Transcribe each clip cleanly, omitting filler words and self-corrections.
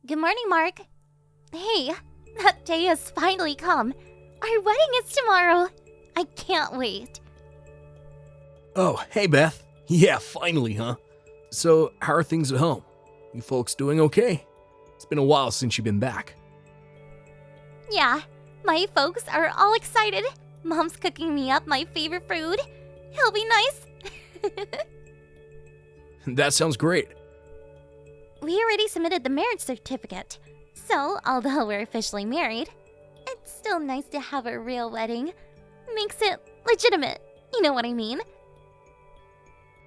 Good morning, Mark. Hey, that day has finally come. Our wedding is tomorrow. I can't wait. Oh, hey Beth. Yeah, finally, huh? So, how are things at home? You folks doing okay? It's been a while since you've been back. Yeah, my folks are all excited. Mom's cooking me up my favorite food. It'll be nice. That sounds great. We already submitted the marriage certificate. So, although we're officially married, it's still nice to have a real wedding. Makes it legitimate. You know what I mean?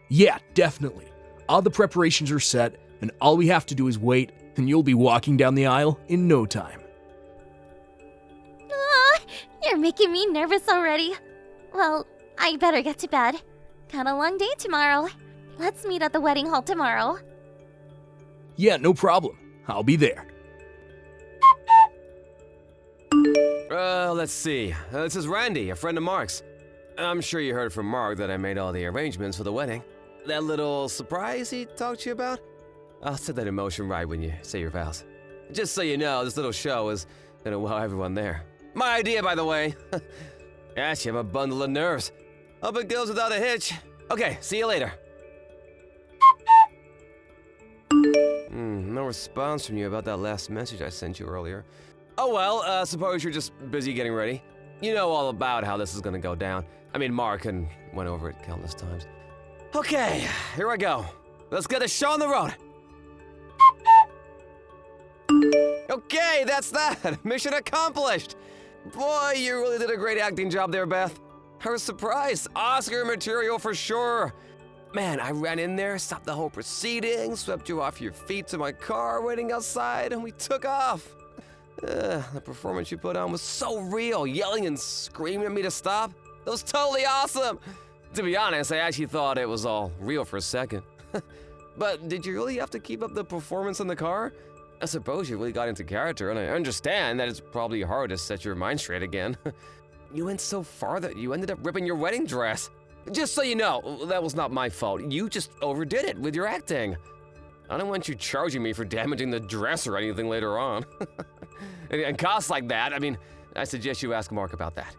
Yeah, definitely. All the preparations are set, and all we have to do is wait, and you'll be walking down the aisle in no time. You're making me nervous already. Well, I better get to bed. Got a long day tomorrow. Let's meet at the wedding hall tomorrow. Yeah, no problem. I'll be there. Let's see. This is Randy, a friend of Mark's. I'm sure you heard from Mark that I made all the arrangements for the wedding. That little surprise he talked to you about? I'll set that in motion right when you say your vows. Just so you know, this little show is gonna wow everyone there. My idea, by the way. Yes, you have a bundle of nerves. Hope it goes without a hitch. Okay, see you later. No response from you about that last message I sent you earlier. Oh well, suppose you're just busy getting ready. You know all about how this is gonna go down. I mean, Mark and went over it countless times. Okay, here I go. Let's get the show on the road. Okay, that's that. Mission accomplished. Boy, you really did a great acting job there, Beth. I was surprised. Oscar material for sure. Man, I ran in there, stopped the whole proceeding, swept you off your feet to my car waiting outside, and we took off. The performance you put on was so real, yelling and screaming at me to stop. That was totally awesome. To be honest, I actually thought it was all real for a second. But did you really have to keep up the performance in the car? I suppose you really got into character, and I understand that it's probably hard to set your mind straight again. You went so far that you ended up ripping your wedding dress. Just so you know, that was not my fault. You just overdid it with your acting. I don't want you charging me for damaging the dress or anything later on. And costs like that, I mean, I suggest you ask Mark about that.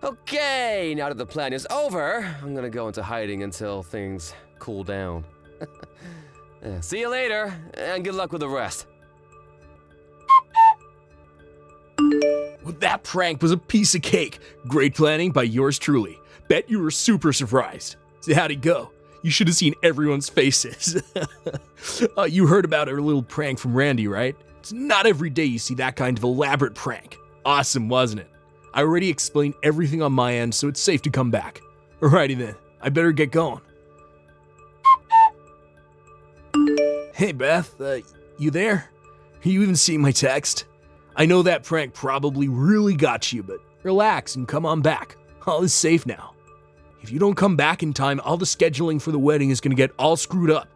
Okay, now that the plan is over, I'm gonna go into hiding until things cool down. See you later, and good luck with the rest. Well, that prank was a piece of cake. Great planning by yours truly. Bet you were super surprised. So how'd it go? You should have seen everyone's faces. You heard about our little prank from Randy, right? It's not every day you see that kind of elaborate prank. Awesome, wasn't it? I already explained everything on my end, so it's safe to come back. Alrighty then, I better get going. Hey Beth, you there? Are you even seeing my text? I know that prank probably really got you, but relax and come on back. All is safe now. If you don't come back in time, all the scheduling for the wedding is gonna get all screwed up.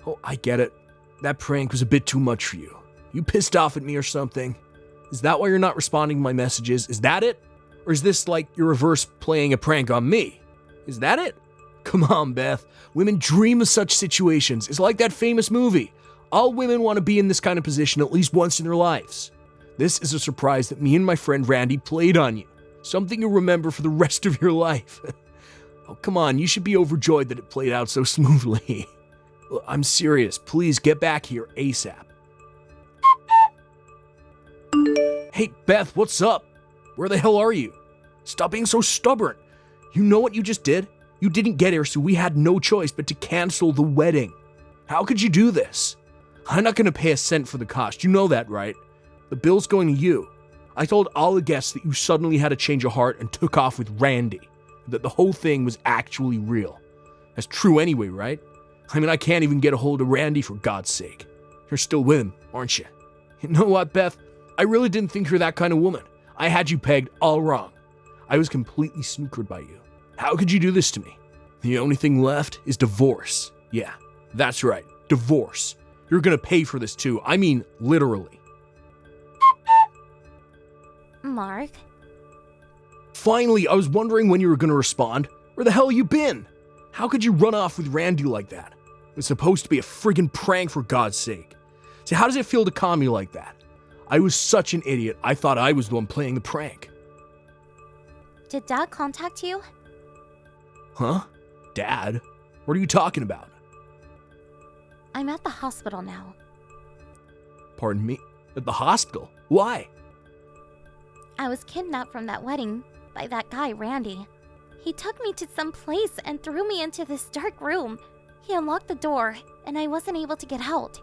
Oh, I get it. That prank was a bit too much for you. You pissed off at me or something? Is that why you're not responding to my messages? Is that it? Or is this like your reverse playing a prank on me? Is that it? Come on, Beth. Women dream of such situations. It's like that famous movie. All women want to be in this kind of position at least once in their lives. This is a surprise that me and my friend Randy played on you. Something you'll remember for the rest of your life. Oh, come on, you should be overjoyed that it played out so smoothly. I'm serious. Please get back here ASAP. Hey, Beth, what's up? Where the hell are you? Stop being so stubborn. You know what you just did? You didn't get here, so we had no choice but to cancel the wedding. How could you do this? I'm not going to pay a cent for the cost. You know that, right? The bill's going to you. I told all the guests that you suddenly had a change of heart and took off with Randy. That the whole thing was actually real. That's true anyway, right? I mean, I can't even get a hold of Randy for God's sake. You're still with him, aren't you? You know what, Beth? I really didn't think you're that kind of woman. I had you pegged all wrong. I was completely snookered by you. How could you do this to me? The only thing left is divorce. Yeah, that's right, divorce. You're gonna pay for this too. I mean, literally. Mark? Finally, I was wondering when you were gonna respond. Where the hell you been? How could you run off with Randy like that? It was supposed to be a friggin' prank for God's sake. See, how does it feel to calm you like that? I was such an idiot. I thought I was the one playing the prank. Did Dad contact you? Huh? Dad? What are you talking about? I'm at the hospital now. Pardon me? At the hospital? Why? I was kidnapped from that wedding by that guy, Randy. He took me to some place and threw me into this dark room. He unlocked the door, and I wasn't able to get out.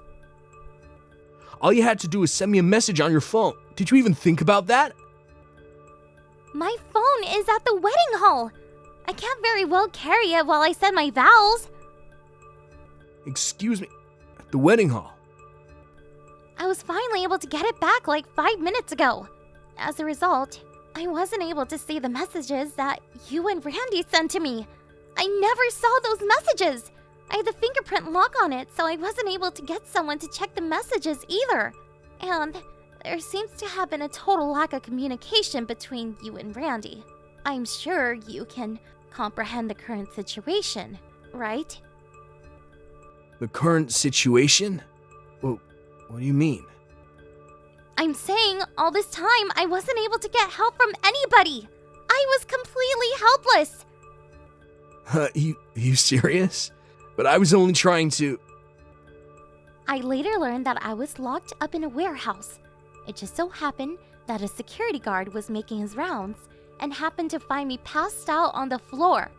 All you had to do was send me a message on your phone. Did you even think about that? My phone is at the wedding hall. I can't very well carry it while I said my vows. Excuse me, at the wedding hall? I was finally able to get it back like 5 minutes ago. As a result, I wasn't able to see the messages that you and Randy sent to me. I never saw those messages. I had the fingerprint lock on it, so I wasn't able to get someone to check the messages either. And there seems to have been a total lack of communication between you and Randy. I'm sure you can comprehend the current situation, right? The current situation? Well, what do you mean? I'm saying all this time I wasn't able to get help from anybody. I was completely helpless. You serious? But I was only trying to... I later learned that I was locked up in a warehouse. It just so happened that a security guard was making his rounds and happened to find me passed out on the floor.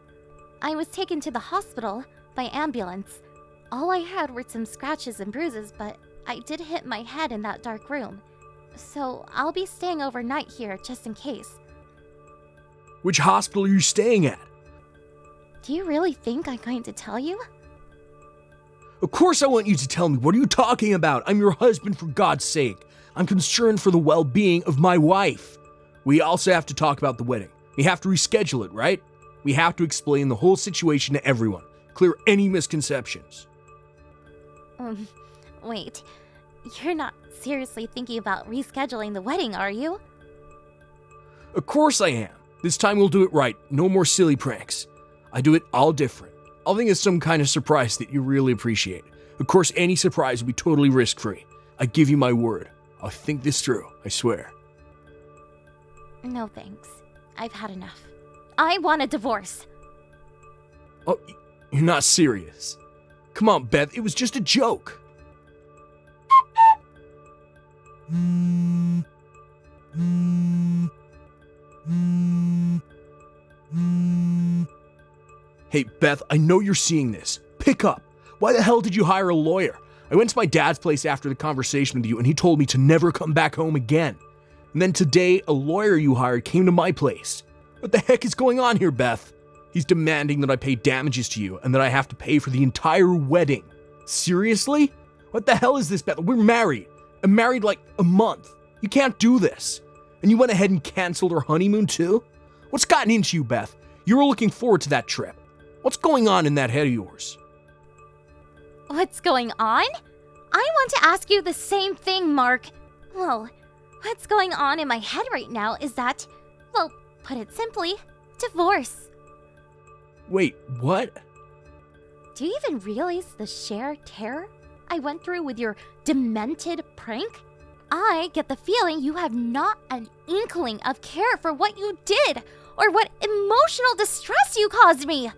I was taken to the hospital by ambulance. All I had were some scratches and bruises, but I did hit my head in that dark room. So I'll be staying overnight here just in case. Which hospital are you staying at? Do you really think I'm going to tell you? Of course I want you to tell me. What are you talking about? I'm your husband, for God's sake. I'm concerned for the well-being of my wife. We also have to talk about the wedding. We have to reschedule it, right? We have to explain the whole situation to everyone. Clear any misconceptions. Wait. You're not seriously thinking about rescheduling the wedding, are you? Of course I am. This time we'll do it right. No more silly pranks. I do it all different. I'll think it's some kind of surprise that you really appreciate. Of course, any surprise will be totally risk-free. I give you my word. I'll think this through, I swear. No thanks. I've had enough. I want a divorce. Oh, you're not serious. Come on, Beth, it was just a joke. Hey, Beth, I know you're seeing this. Pick up. Why the hell did you hire a lawyer? I went to my dad's place after the conversation with you, and he told me to never come back home again. And then today, a lawyer you hired came to my place. What the heck is going on here, Beth? He's demanding that I pay damages to you and that I have to pay for the entire wedding. Seriously? What the hell is this, Beth? We're married. I'm married like a month. You can't do this. And you went ahead and canceled our honeymoon too? What's gotten into you, Beth? You were looking forward to that trip. What's going on in that head of yours? What's going on? I want to ask you the same thing, Mark. Well, what's going on in my head right now is that, well, put it simply, divorce. Wait, what? Do you even realize the sheer terror I went through with your demented prank? I get the feeling you have not an inkling of care for what you did or what emotional distress you caused me.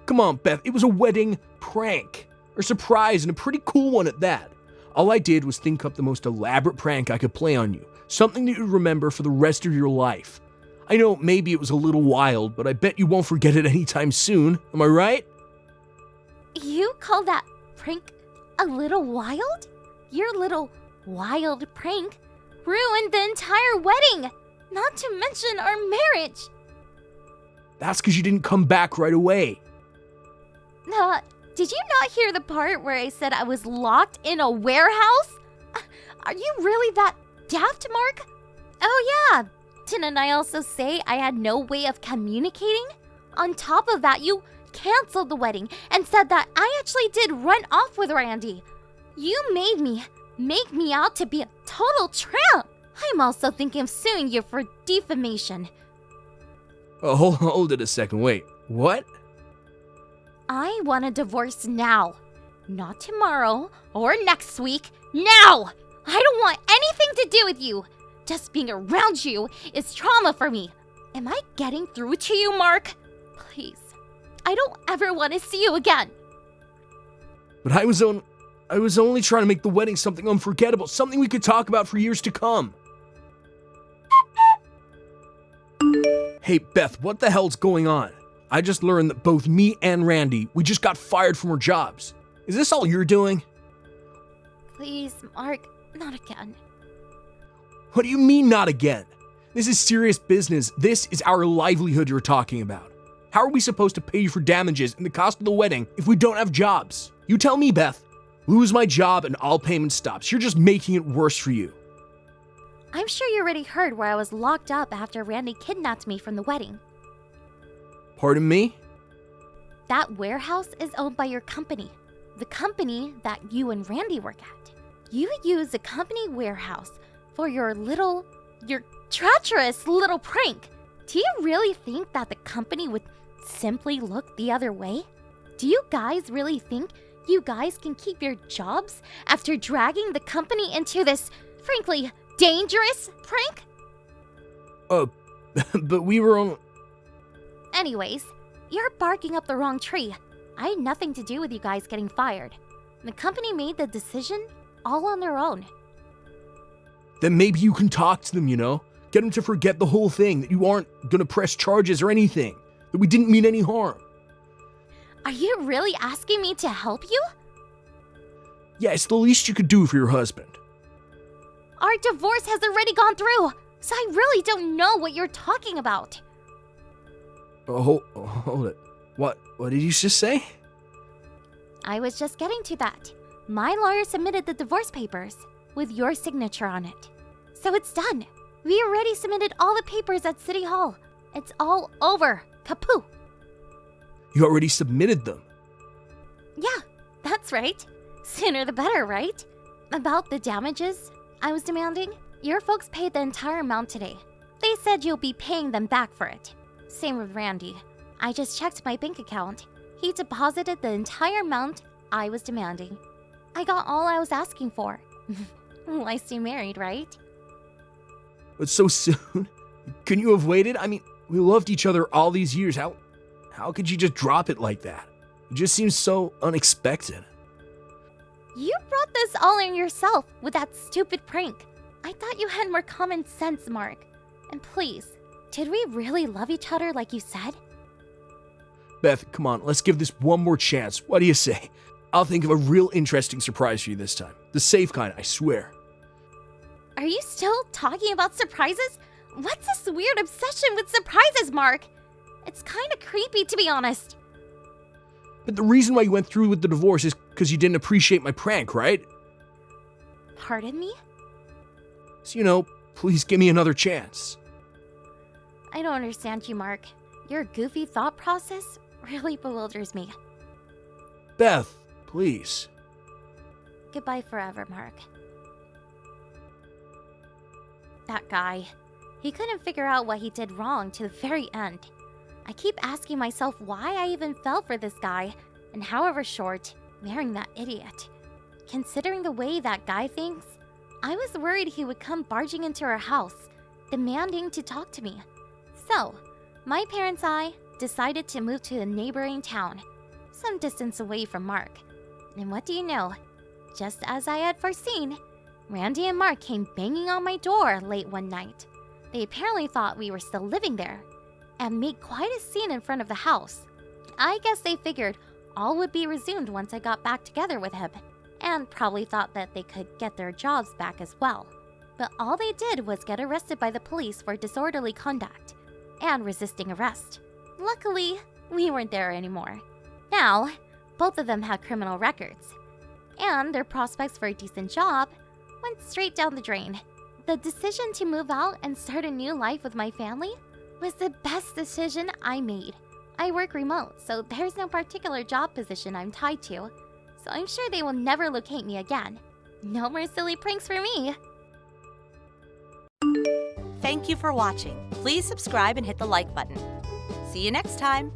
Come on, Beth, it was a wedding prank. Or surprise, and a pretty cool one at that. All I did was think up the most elaborate prank I could play on you. Something that you'd remember for the rest of your life. I know maybe it was a little wild, but I bet you won't forget it anytime soon. Am I right? You call that prank a little wild? Your little wild prank ruined the entire wedding, not to mention our marriage. That's because you didn't come back right away. Did you not hear the part where I said I was locked in a warehouse? Are you really that daft, Mark? Oh yeah, didn't I also say I had no way of communicating? On top of that, you canceled the wedding and said that I actually did run off with Randy. You make me out to be a total tramp. I'm also thinking of suing you for defamation. Oh, hold it a second, wait, what? I want a divorce now. Not tomorrow or next week. Now! I don't want anything to do with you! Just being around you is trauma for me. Am I getting through to you, Mark? Please. I don't ever want to see you again. But I was only trying to make the wedding something unforgettable, something we could talk about for years to come. Hey, Beth, what the hell's going on? I just learned that both me and Randy, we just got fired from our jobs. Is this all you're doing? Please, Mark, not again. What do you mean, not again? This is serious business. This is our livelihood you're talking about. How are we supposed to pay you for damages and the cost of the wedding if we don't have jobs? You tell me, Beth. Lose my job and all payment stops. You're just making it worse for you. I'm sure you already heard where I was locked up after Randy kidnapped me from the wedding. Pardon me? That warehouse is owned by your company. The company that you and Randy work at. You use the company warehouse for your treacherous little prank. Do you really think that the company would simply look the other way? Do you guys really think you guys can keep your jobs after dragging the company into this, frankly, dangerous prank? But we were on... Anyways, you're barking up the wrong tree. I had nothing to do with you guys getting fired. The company made the decision all on their own. Then maybe you can talk to them, you know? Get them to forget the whole thing, that you aren't gonna press charges or anything, that we didn't mean any harm. Are you really asking me to help you? Yeah, it's the least you could do for your husband. Our divorce has already gone through, so I really don't know what you're talking about. Hold it. What did you just say? I was just getting to that. My lawyer submitted the divorce papers with your signature on it. So it's done. We already submitted all the papers at City Hall. It's all over. Kaput. You already submitted them. Yeah, that's right. Sooner the better, right? About the damages I was demanding, your folks paid the entire amount today. They said you'll be paying them back for it. Same with Randy. I just checked my bank account. He deposited the entire amount I was demanding. I got all I was asking for. Why stay married, right? But so soon? Couldn't you have waited? I mean, we loved each other all these years. How could you just drop it like that? It just seems so unexpected. You brought this all on yourself with that stupid prank. I thought you had more common sense, Mark. And please, did we really love each other like you said? Beth, come on, let's give this one more chance. What do you say? I'll think of a real interesting surprise for you this time. The safe kind, I swear. Are you still talking about surprises? What's this weird obsession with surprises, Mark? It's kind of creepy, to be honest. But the reason why you went through with the divorce is because you didn't appreciate my prank, right? Pardon me? So, please give me another chance. I don't understand you, Mark. Your goofy thought process really bewilders me. Beth, please. Goodbye forever, Mark. That guy. He couldn't figure out what he did wrong to the very end. I keep asking myself why I even fell for this guy, and however short, marrying that idiot. Considering the way that guy thinks, I was worried he would come barging into our house, demanding to talk to me. So, my parents and I decided to move to a neighboring town, some distance away from Mark. And what do you know? Just as I had foreseen, Randy and Mark came banging on my door late one night. They apparently thought we were still living there, and made quite a scene in front of the house. I guess they figured all would be resumed once I got back together with him, and probably thought that they could get their jobs back as well. But all they did was get arrested by the police for disorderly conduct and resisting arrest. Luckily, we weren't there anymore. Now, both of them had criminal records, and their prospects for a decent job went straight down the drain. The decision to move out and start a new life with my family was the best decision I made. I work remote, so there's no particular job position I'm tied to, so I'm sure they will never locate me again. No more silly pranks for me. Thank you for watching. Please subscribe and hit the like button. See you next time.